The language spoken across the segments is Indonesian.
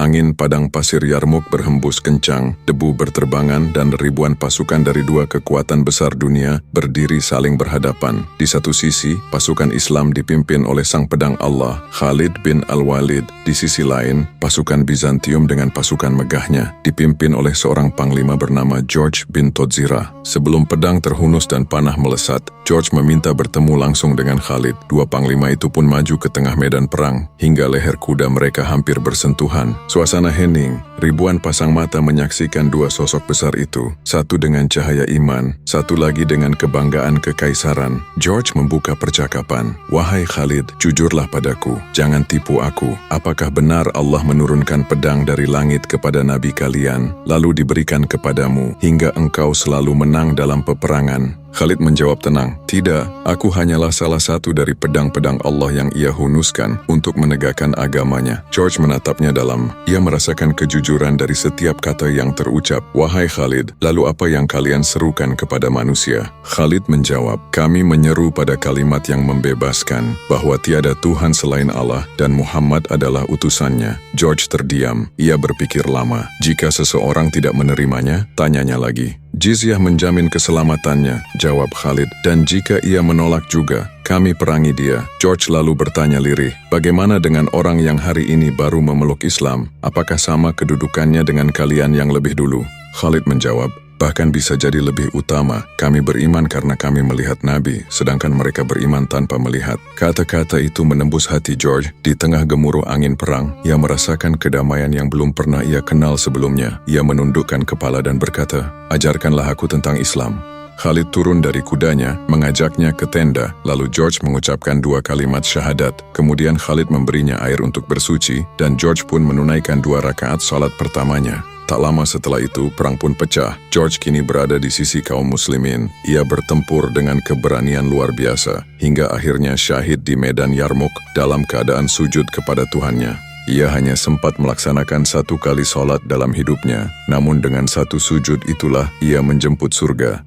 Angin padang pasir Yarmouk berhembus kencang, debu berterbangan dan ribuan pasukan dari dua kekuatan besar dunia berdiri saling berhadapan. Di satu sisi, pasukan Islam dipimpin oleh sang pedang Allah, Khalid bin Al-Walid. Di sisi lain, pasukan Bizantium dengan pasukan megahnya, dipimpin oleh seorang panglima bernama George bin Todzira. Sebelum pedang terhunus dan panah melesat, George meminta bertemu langsung dengan Khalid. Dua panglima itu pun maju ke tengah medan perang, hingga leher kuda mereka hampir bersentuhan. Suasana hening, ribuan pasang mata menyaksikan dua sosok besar itu, satu dengan cahaya iman, satu lagi dengan kebanggaan kekaisaran. George membuka percakapan, "Wahai Khalid, jujurlah padaku, jangan tipu aku. Apakah benar Allah menurunkan pedang dari langit kepada nabi kalian, lalu diberikan kepadamu, hingga engkau selalu menang dalam peperangan?" Khalid menjawab tenang, "Tidak, aku hanyalah salah satu dari pedang-pedang Allah yang ia hunuskan untuk menegakkan agamanya." George menatapnya dalam. Ia merasakan kejujuran dari setiap kata yang terucap. "Wahai Khalid, lalu apa yang kalian serukan kepada manusia?" Khalid menjawab, "Kami menyeru pada kalimat yang membebaskan, bahwa tiada Tuhan selain Allah dan Muhammad adalah utusannya." George terdiam. Ia berpikir lama. Jika seseorang tidak menerimanya, tanyanya lagi. "Jizyah menjamin keselamatannya," jawab Khalid, "dan jika ia menolak juga, kami perangi dia." George lalu bertanya lirih, "Bagaimana dengan orang yang hari ini baru memeluk Islam? Apakah sama kedudukannya dengan kalian yang lebih dulu?" Khalid menjawab, "Bahkan bisa jadi lebih utama. Kami beriman karena kami melihat Nabi, sedangkan mereka beriman tanpa melihat." Kata-kata itu menembus hati George. Di tengah gemuruh angin perang, ia merasakan kedamaian yang belum pernah ia kenal sebelumnya. Ia menundukkan kepala dan berkata, "Ajarkanlah aku tentang Islam." Khalid turun dari kudanya, mengajaknya ke tenda, lalu George mengucapkan dua kalimat syahadat. Kemudian Khalid memberinya air untuk bersuci, dan George pun menunaikan 2 rakaat salat pertamanya. Tak lama setelah itu, perang pun pecah. George kini berada di sisi kaum muslimin. Ia bertempur dengan keberanian luar biasa, hingga akhirnya syahid di medan Yarmouk dalam keadaan sujud kepada Tuhannya. Ia hanya sempat melaksanakan 1 kali sholat dalam hidupnya, namun dengan 1 sujud itulah ia menjemput surga.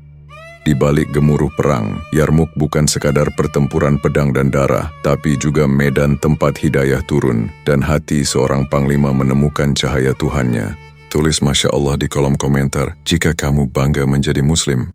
Di balik gemuruh perang, Yarmouk bukan sekadar pertempuran pedang dan darah, tapi juga medan tempat hidayah turun, dan hati seorang panglima menemukan cahaya Tuhannya. Tulis Masya Allah di kolom komentar jika kamu bangga menjadi Muslim.